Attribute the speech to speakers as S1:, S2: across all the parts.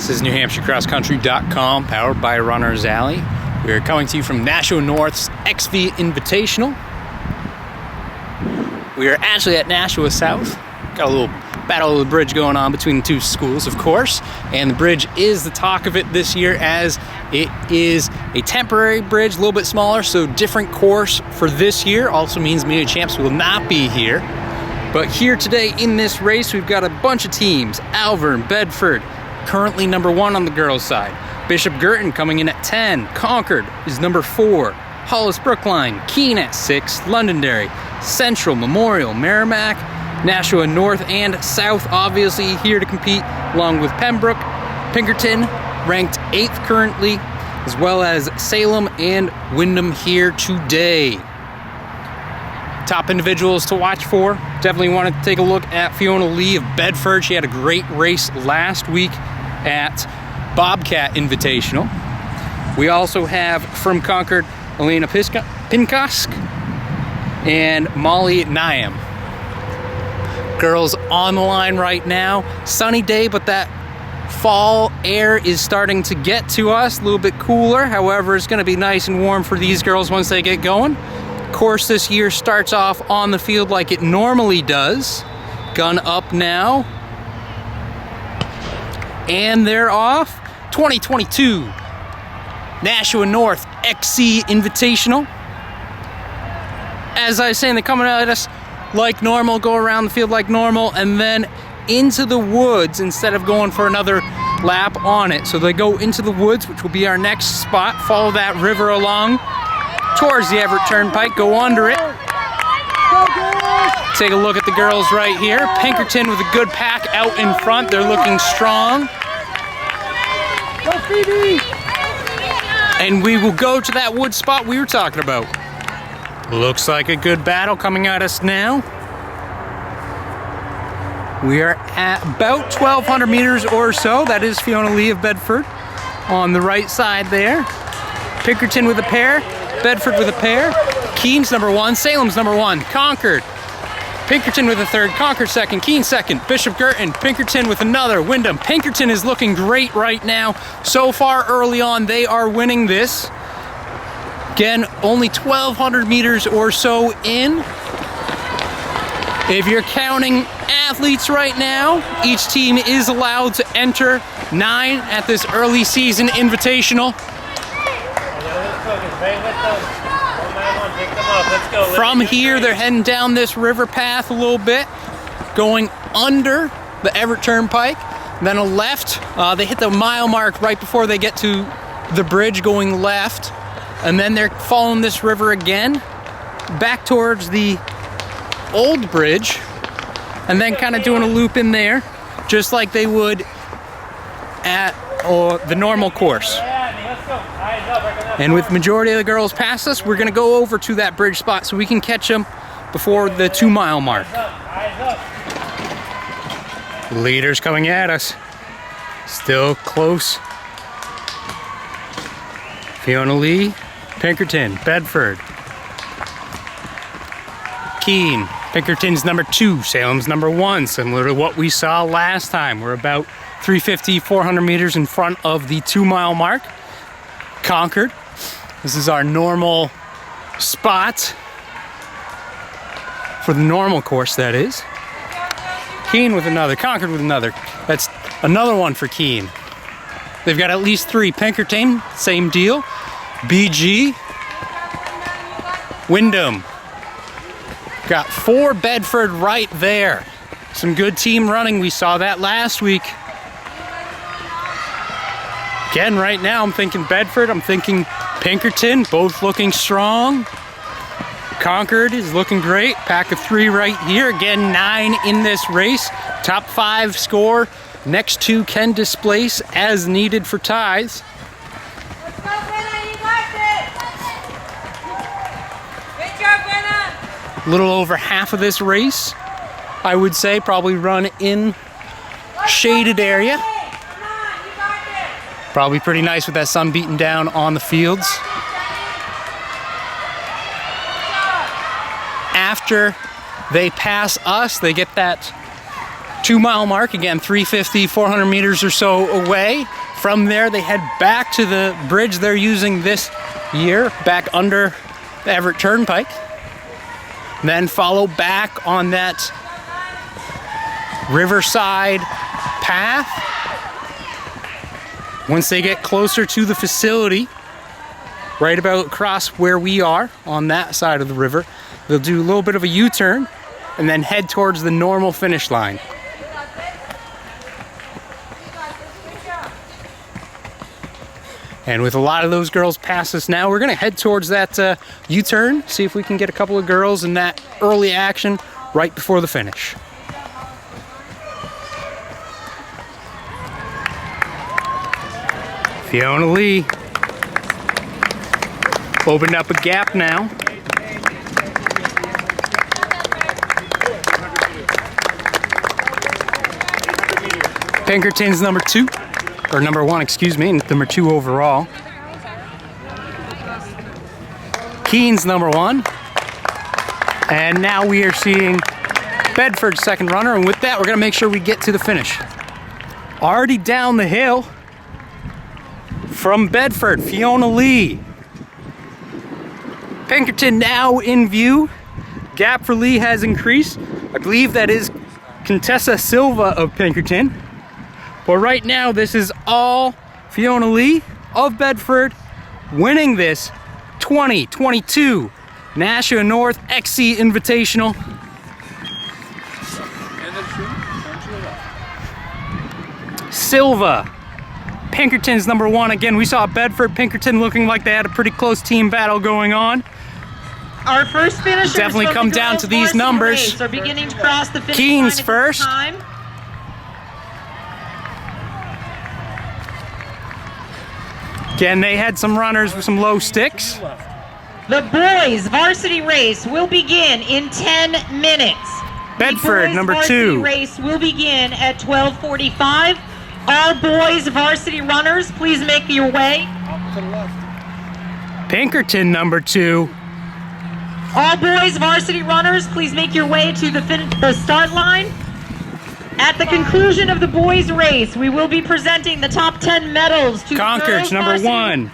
S1: This is NewHampshireCrossCountry.com, powered by Runner's Alley. We are coming to you from Nashua North's XV Invitational. We are actually at Nashua South. Got a little battle of the bridge going on between the two schools, of course. And the bridge is the talk of it this year, as it is a temporary bridge, a little bit smaller, so different course for this year. Also means Media Champs will not be here. But here today in this race, we've got a bunch of teams. Alvern, Bedford, currently number 1 on the girls' side. Bishop Girton coming in at 10. Concord is number 4. Hollis Brookline, Keene at 6. Londonderry, Central, Memorial, Merrimack, Nashua North and South obviously here to compete, along with Pembroke. Pinkerton ranked 8th currently, as well as Salem and Windham here today. Top individuals to watch for. Definitely want to take a look at Fiona Lee of Bedford. She had a great race last week at Bobcat Invitational. We also have from Concord, Elena Pinkosk and Molly Nyam. Girls on the line right now. Sunny day, but that fall air is starting to get to us. A little bit cooler. However, it's going to be nice and warm for these girls once they get going. Course this year starts off on the field like it normally does. Gun up now. And they're off. 2022 Nashua North XC Invitational. As I was saying, they're coming at us like normal, go around the field like normal, and then into the woods instead of going for another lap on it. So they go into the woods, which will be our next spot. Follow that river along towards the Everett Turnpike, go under it. Take a look at the girls right here. Pinkerton with a good pack out in front. They're looking strong. And we will go to that wood spot we were talking about. Looks like a good battle coming at us now. We are at about 1,200 meters or so. That is Fiona Lee of Bedford on the right side there. Pinkerton with a pair. Bedford with a pair. Keene's number 1. Salem's number 1. Concord. Pinkerton with a 3rd. Concord 2nd. Keene 2nd. Bishop Girton. Pinkerton with another. Windham. Pinkerton is looking great right now. So far early on, they are winning this. Again, only 1,200 meters or so in. If you're counting athletes right now, each team is allowed to enter 9 at this early season invitational. From here, they're heading down this river path a little bit, going under the Everett Turnpike, then a left. They hit the mile mark right before they get to the bridge, going left, and then they're following this river again, back towards the old bridge, and then kind of doing a loop in there, just like they would at the normal course. And with majority of the girls past us, we're going to go over to that bridge spot so we can catch them before the 2-mile mark. Leaders coming at us. Still close. Fiona Lee, Pinkerton, Bedford. Keene. Pinkerton's number 2, Salem's number 1, similar to what we saw last time. We're about 350, 400 meters in front of the 2-mile mark. Concord. This is our normal spot for the normal course, that is. Keene with another, Concord with another. That's another one for Keene. They've got at least 3. Pinkerton, same deal. BG. Windham. Got 4 Bedford right there. Some good team running. We saw that last week. Again, right now, I'm thinking Bedford, I'm thinking Pinkerton, both looking strong. Concord is looking great. Pack of 3 right here. Again, 9 in this race. Top 5 score. Next 2 can displace as needed for ties.
S2: Let's go, Benna, you got this! Good job, Benna!
S1: A little over half of this race, I would say, probably run in shaded area. Probably pretty nice with that sun beating down on the fields. After they pass us, they get that 2-mile mark. Again, 350, 400 meters or so away. From there, they head back to the bridge they're using this year, back under the Everett Turnpike. Then follow back on that riverside path. Once they get closer to the facility, right about across where we are on that side of the river, they'll do a little bit of a U-turn and then head towards the normal finish line. And with a lot of those girls past us now, we're gonna head towards that U-turn, see if we can get a couple of girls in that early action right before the finish. Fiona Lee opened up a gap now. Pinkerton's number 2, or number 1, excuse me, and number 2 overall. Keene's number 1. And now we are seeing Bedford's second runner, and with that, we're gonna make sure we get to the finish. Already down the hill from Bedford, Fiona Lee. Pinkerton now in view. Gap for Lee has increased. I believe that is Contessa Silva of Pinkerton. But right now, this is all Fiona Lee of Bedford winning this 2022 Nashua North XC Invitational. Silva, Pinkerton's number 1. Again, we saw Bedford, Pinkerton looking like they had a pretty close team battle going on.
S3: Our first finishers
S1: definitely come down to these numbers.
S3: Are beginning to cross the finish
S1: Keene's
S3: line
S1: first.
S3: Time.
S1: Again, they had some runners with some low sticks.
S3: The boys varsity race will begin in 10 minutes.
S1: Bedford,
S3: the
S1: number
S3: boys
S1: 2.
S3: varsity race will begin at 12:45. All boys varsity runners, please make your way.
S1: Pinkerton, number 2.
S3: All boys varsity runners, please make your way to the start line. At the conclusion of the boys race, we will be presenting the top 10 medals to
S1: Concord's
S3: the girls
S1: number
S3: varsity
S1: 1.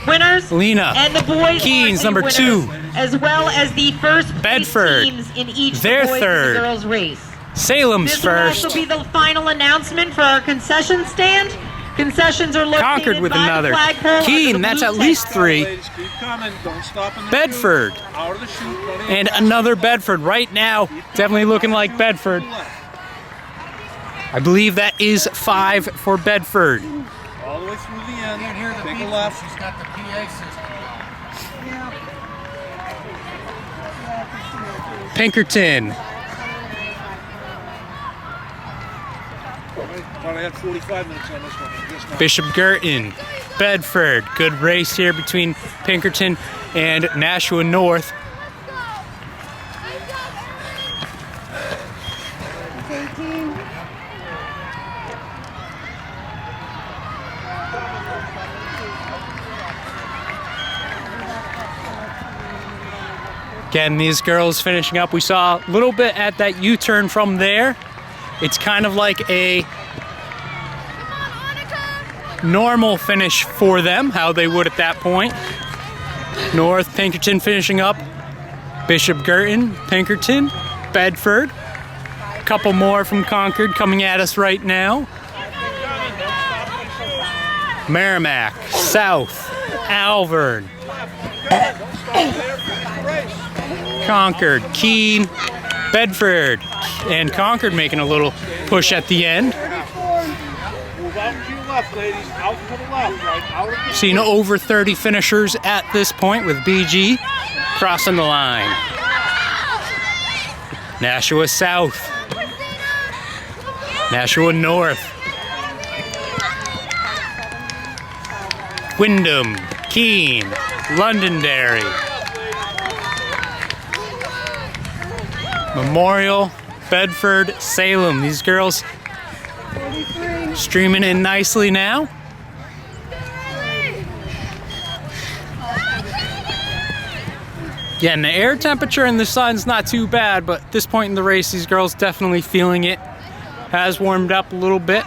S3: winners
S1: Lena.
S3: and the boys
S1: Keene's
S3: varsity
S1: number
S3: winners,
S1: 2.
S3: as well as the first place
S1: Bedford.
S3: teams in each
S1: They're
S3: the boys
S1: third.
S3: and the girls race.
S1: Salem's
S3: This
S1: first.
S3: will also be the final announcement for our concession stand. Concessions are located
S1: Concord with
S3: by
S1: another.
S3: the flagpole under
S1: Keene,
S3: the
S1: that's
S3: blue
S1: at
S3: tent.
S1: least 3.
S4: Ladies, keep coming. Don't stop in the
S1: Bedford.
S4: chute. Out of the chute, buddy.
S1: And another Bedford right now. Definitely looking like Bedford. I believe that is 5 for Bedford.
S4: All the way through the end. Take a left.
S5: She's got the PA system.
S1: Pinkerton.
S4: Thought I had 45 minutes on this one. I guess not.
S1: Bishop Girton. Bedford. Good race here between Pinkerton and Nashua North. Again, these girls finishing up. We saw a little bit at that U-turn from there. It's kind of like a normal finish for them, how they would at that point. North, Pinkerton finishing up. Bishop Girton, Pinkerton, Bedford. A couple more from Concord coming at us right now. Merrimack, South, Alvern, Concord, Keene, Bedford, and Concord making a little push at the end.
S4: Move out to your left, ladies. Out to the left. Right out of the
S1: Seen over 30 finishers at this point with BG crossing the line. Nashua South, Nashua North, Wyndham, Keene, Londonderry, Memorial, Bedford, Salem. These girls streaming in nicely now. Yeah, and the air temperature and the sun's not too bad, but at this point in the race, these girls definitely feeling it. has warmed up a little bit.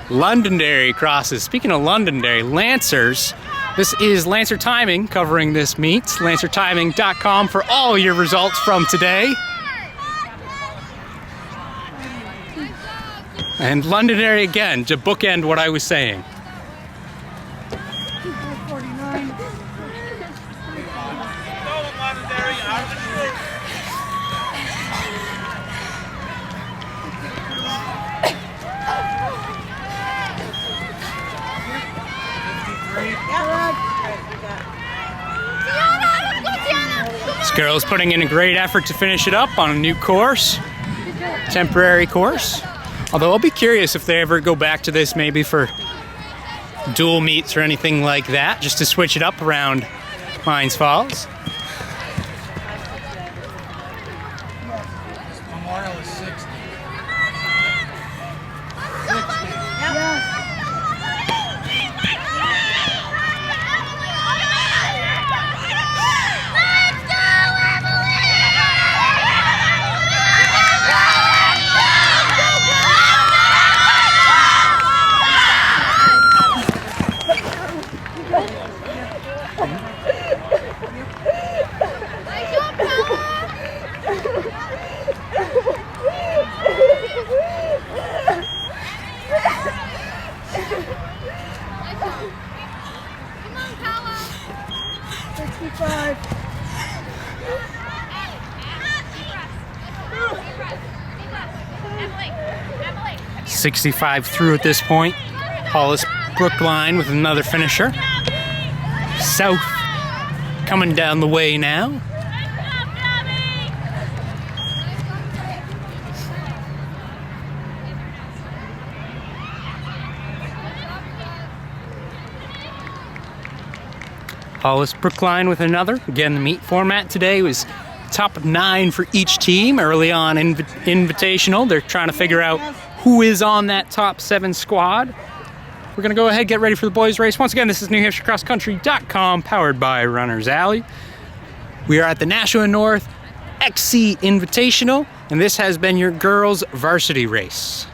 S1: Londonderry crosses. Speaking of Londonderry, Lancers. This is Lancer Timing covering this meet. LancerTiming.com for all your results from today. And Londonderry again to bookend what I was saying.
S4: Londonderry out of the chute.
S1: This girl's putting in a great effort to finish it up on a new course, temporary course. Although I'll be curious if they ever go back to this maybe for dual meets or anything like that, just to switch it up around Mines Falls.
S4: Memorial is 60.
S1: 65 through at this point. Hollis Brookline with another finisher. South coming down the way now. Hollis Brookline with another. Again, the meet format today was top 9 for each team early on Invitational. They're trying to figure out who is on that top 7 squad. We're going to go ahead and get ready for the boys race. Once again, this is NewHampshireCrossCountry.com, powered by Runners Alley. We are at the Nashua North XC Invitational, and this has been your girls varsity race.